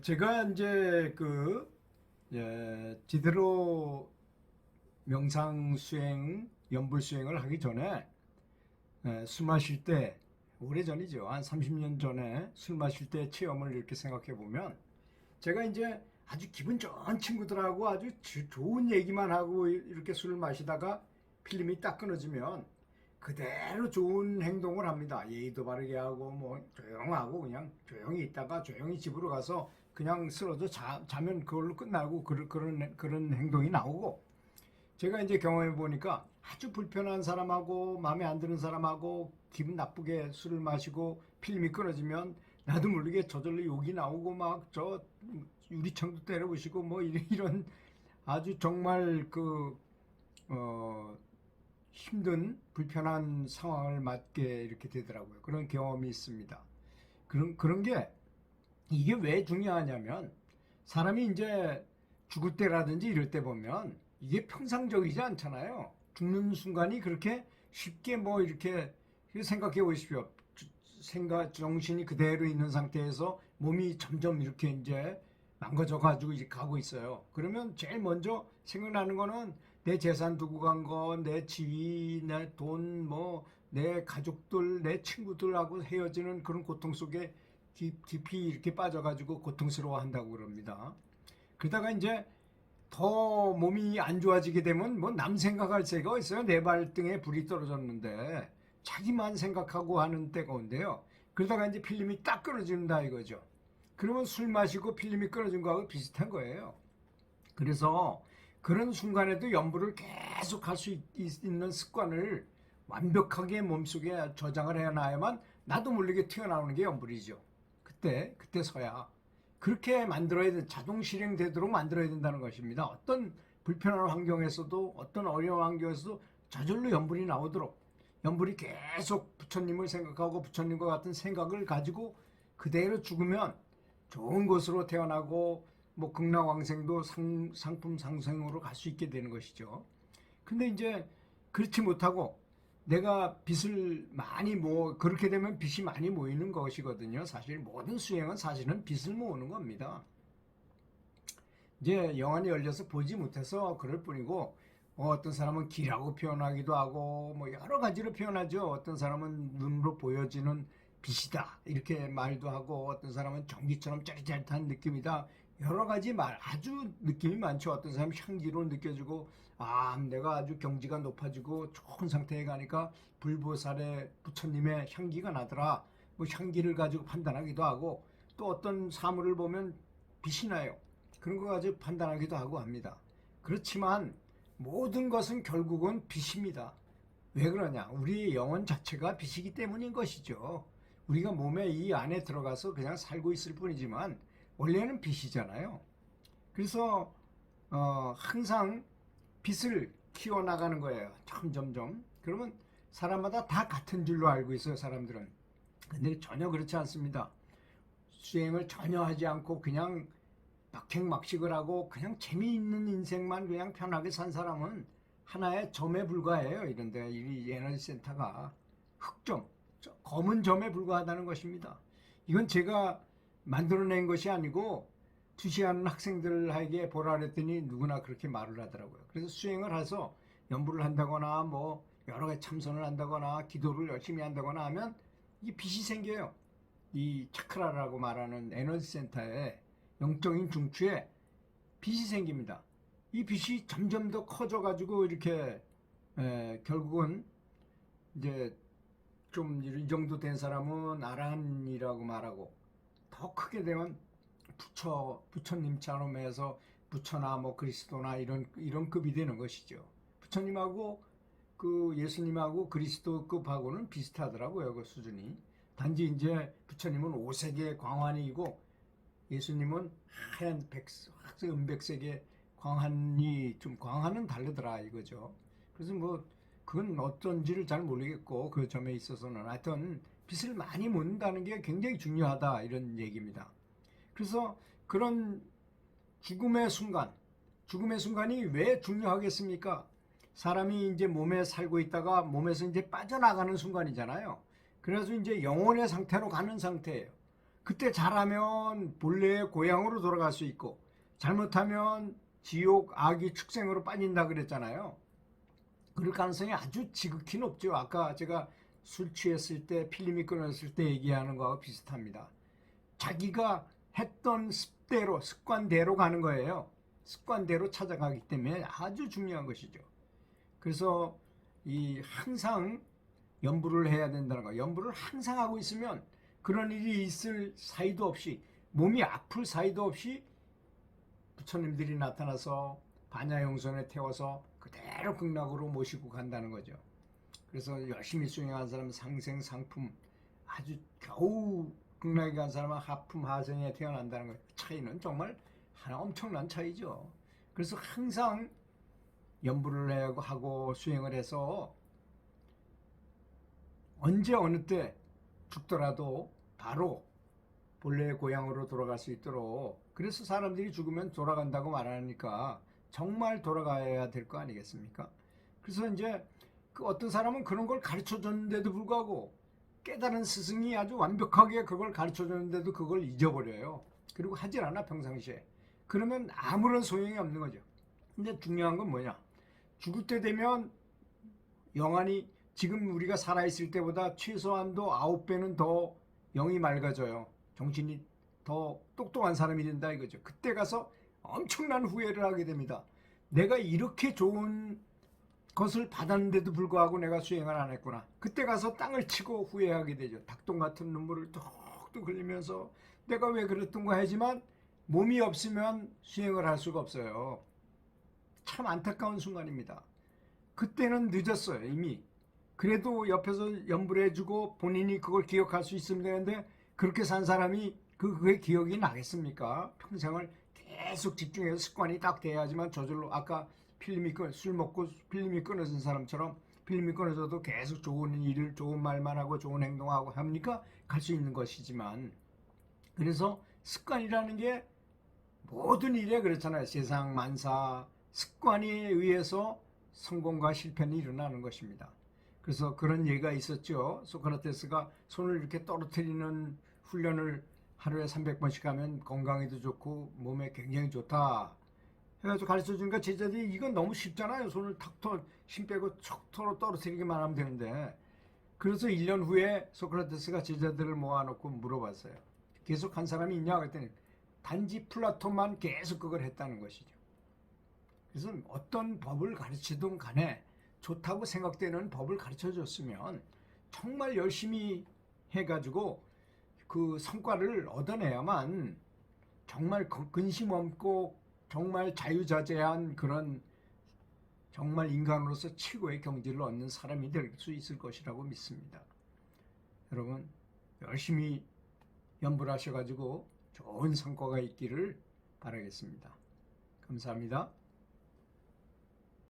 제가 이제 제대로 명상 수행, 연불 수행을 하기 전에 술 마실 때, 오래전이죠. 한 30년 전에 술 마실 때 체험을 이렇게 생각해 보면 제가 이제 아주 기분 좋은 친구들하고 아주 좋은 얘기만 하고 이렇게 술을 마시다가 필름이 딱 끊어지면 그대로 좋은 행동을 합니다. 예의도 바르게 하고 뭐 조용하고 그냥 조용히 있다가 조용히 집으로 가서 그냥 쓰러져 자면 그걸로 끝나고 그런 행동이 나오고, 제가 이제 경험해 보니까 아주 불편한 사람하고 마음에 안 드는 사람하고 기분 나쁘게 술을 마시고 필름이 끊어지면 나도 모르게 저절로 욕이 나오고 막 저 유리창도 때려부시고 뭐 이런 아주 정말 힘든 불편한 상황을 맞게 이렇게 되더라고요. 그런 경험이 있습니다. 그런 게 이게 왜 중요하냐면, 사람이 이제 죽을 때라든지 이럴 때 보면 이게 평상적이지 않잖아요. 죽는 순간이 그렇게 쉽게 뭐 이렇게 생각해 보십시오. 정신이 그대로 있는 상태에서 몸이 점점 이렇게 이제 망가져 가지고 이제 가고 있어요. 그러면 제일 먼저 생각나는 거는 내 재산 두고 간 거, 내 지위, 내 돈, 뭐 내 가족들, 내 친구들하고 헤어지는 그런 고통 속에 깊이 이렇게 빠져가지고 고통스러워 한다고 그럽니다. 그러다가 이제 더 몸이 안 좋아지게 되면 뭐 남 생각할 새가 있어요. 내 발등에 불이 떨어졌는데 자기만 생각하고 하는 때가 온대요. 그러다가 이제 필름이 딱 끊어진다 이거죠. 그러면 술 마시고 필름이 끊어진 거하고 비슷한 거예요. 그래서 그런 순간에도 연불을 계속 할 수 있는 습관을 완벽하게 몸속에 저장을 해놔야만 나도 모르게 튀어나오는 게 연불이죠. 그때서야 그렇게 만들어야 돼. 자동 실행되도록 만들어야 된다는 것입니다. 어떤 불편한 환경에서도, 어떤 어려운 환경에서도 저절로 연불이 나오도록, 연불이 계속 부처님을 생각하고 부처님과 같은 생각을 가지고 그대로 죽으면 좋은 곳으로 태어나고 뭐 극락왕생도 상품 상생으로 갈 수 있게 되는 것이죠. 근데 이제 그렇지 못하고 내가 빚을 많이 그렇게 되면 빚이 많이 모이는 것이거든요. 사실 모든 수행은 사실은 빚을 모으는 겁니다. 이제 영안이 열려서 보지 못해서 그럴 뿐이고, 어떤 사람은 기라고 표현하기도 하고 뭐 여러 가지로 표현하죠. 어떤 사람은 눈으로 보여지는 빛이다 이렇게 말도 하고, 어떤 사람은 전기처럼 짜릿짜릿한 느낌이다, 여러 가지 말 아주 느낌이 많죠. 어떤 사람은 향기로 느껴지고, 내가 아주 경지가 높아지고 좋은 상태에 가니까 불보살의 부처님의 향기가 나더라, 뭐 향기를 가지고 판단하기도 하고, 또 어떤 사물을 보면 빛이 나요, 그런 거 가지고 판단하기도 하고 합니다. 그렇지만 모든 것은 결국은 빛입니다. 왜 그러냐? 우리 영혼 자체가 빛이기 때문인 것이죠. 우리가 몸에 이 안에 들어가서 그냥 살고 있을 뿐이지만 원래는 빛이잖아요. 그래서 항상 빛을 키워나가는 거예요. 점점점. 그러면 사람마다 다 같은 줄로 알고 있어요, 사람들은. 근데 전혀 그렇지 않습니다. 수행을 전혀 하지 않고 그냥 막행막식을 하고 그냥 재미있는 인생만 그냥 편하게 산 사람은 하나의 점에 불과해요. 이런데 이 에너지 센터가 흑점, 검은 점에 불과하다는 것입니다. 이건 제가 만들어낸 것이 아니고 투시하는 학생들에게 보라 그랬더니 누구나 그렇게 말을 하더라고요. 그래서 수행을 해서 연불을 한다거나 뭐 여러 가지 참선을 한다거나 기도를 열심히 한다거나 하면 이게 빛이 생겨요. 이 차크라라고 말하는 에너지 센터에, 영적인 중추에 빛이 생깁니다. 이 빛이 점점 더 커져가지고 이렇게 결국은 이제 좀 이 정도 된 사람은 아라한이라고 말하고, 더 크게 되면 부처님처럼 해서 부처나 뭐 그리스도나 이런 급이 되는 것이죠. 부처님하고 예수님하고 그리스도급하고는 비슷하더라고요, 그 수준이. 단지 이제 부처님은 5세계 광환이고 예수님은 하얀 은백색의 광환이, 좀 광환은 다르더라 이거죠. 그래서 뭐 그건 어떤지를 잘 모르겠고 그 점에 있어서는 하여튼 빛을 많이 모는다는 게 굉장히 중요하다 이런 얘기입니다. 그래서 그런 죽음의 순간이 왜 중요하겠습니까? 사람이 이제 몸에 살고 있다가 몸에서 이제 빠져나가는 순간이잖아요. 그래서 이제 영혼의 상태로 가는 상태예요. 그때 잘하면 본래의 고향으로 돌아갈 수 있고 잘못하면 지옥 악의 축생으로 빠진다 그랬잖아요. 그럴 가능성이 아주 지극히 높죠. 아까 제가 술 취했을 때 필름이 끊었을 때 얘기하는 거하고 비슷합니다. 자기가 했던 습관대로 가는 거예요. 습관대로 찾아가기 때문에 아주 중요한 것이죠. 그래서 항상 연부를 해야 된다는 거. 연부를 항상 하고 있으면 그런 일이 있을 사이도 없이, 몸이 아플 사이도 없이 부처님들이 나타나서 반야용선에 태워서 그대로 극락으로 모시고 간다는 거죠. 그래서 열심히 수행한 사람은 상생 상품, 아주 겨우 극락에 간 사람은 하품 하생에 태어난다는 거예요. 차이는 정말 하나 엄청난 차이죠. 그래서 항상 연부를 하고 수행을 해서 언제 어느 때 죽더라도 바로 본래의 고향으로 돌아갈 수 있도록, 그래서 사람들이 죽으면 돌아간다고 말하니까 정말 돌아가야 될 거 아니겠습니까? 그래서 이제 그 어떤 사람은 그런 걸 가르쳐 줬는데도 불구하고 깨달은 스승이 아주 완벽하게 그걸 가르쳐 줬는데도 그걸 잊어버려요. 그리고 하질 않아 평상시에. 그러면 아무런 소용이 없는 거죠. 근데 중요한 건 뭐냐? 죽을 때 되면 영안이 지금 우리가 살아있을 때보다 최소한도 9배는 더 영이 맑아져요. 정신이 더 똑똑한 사람이 된다 이거죠. 그때 가서 엄청난 후회를 하게 됩니다. 내가 이렇게 좋은 것을 받았는데도 불구하고 내가 수행을 안 했구나. 그때 가서 땅을 치고 후회하게 되죠. 닭똥 같은 눈물을 뚝뚝 흘리면서 내가 왜 그랬던가 하지만 몸이 없으면 수행을 할 수가 없어요. 참 안타까운 순간입니다. 그때는 늦었어요, 이미. 그래도 옆에서 연불해 주고 본인이 그걸 기억할 수 있으면 되는데, 그렇게 산 사람이 그게 기억이 나겠습니까? 평생을 계속 집중해서 습관이 딱 돼야지만 저절로, 아까 술 먹고 필름이 끊어진 사람처럼 필름이 끊어져도 계속 좋은 일을, 좋은 말만 하고 좋은 행동하고 합니까? 갈 수 있는 것이지만, 그래서 습관이라는 게 모든 일에 그렇잖아요. 세상 만사 습관에 의해서 성공과 실패는 일어나는 것입니다. 그래서 그런 얘기가 있었죠. 소크라테스가 손을 이렇게 떨어뜨리는 훈련을 하루에 300번씩 하면 건강에도 좋고 몸에 굉장히 좋다 해가지고 가르쳐 주니까 제자들이 이건 너무 쉽잖아요. 손을 힘 빼고 척 떨어뜨리기만 하면 되는데. 그래서 1년 후에 소크라테스가 제자들을 모아놓고 물어봤어요. 계속 한 사람이 있냐 그랬더니 단지 플라톤만 계속 그걸 했다는 것이죠. 그래서 어떤 법을 가르치든 간에 좋다고 생각되는 법을 가르쳐 줬으면 정말 열심히 해가지고 그 성과를 얻어내야만 정말 근심 없고 정말 자유자재한 그런 정말 인간으로서 최고의 경지를 얻는 사람이 될 수 있을 것이라고 믿습니다. 여러분 열심히 연불하셔가지고 좋은 성과가 있기를 바라겠습니다. 감사합니다.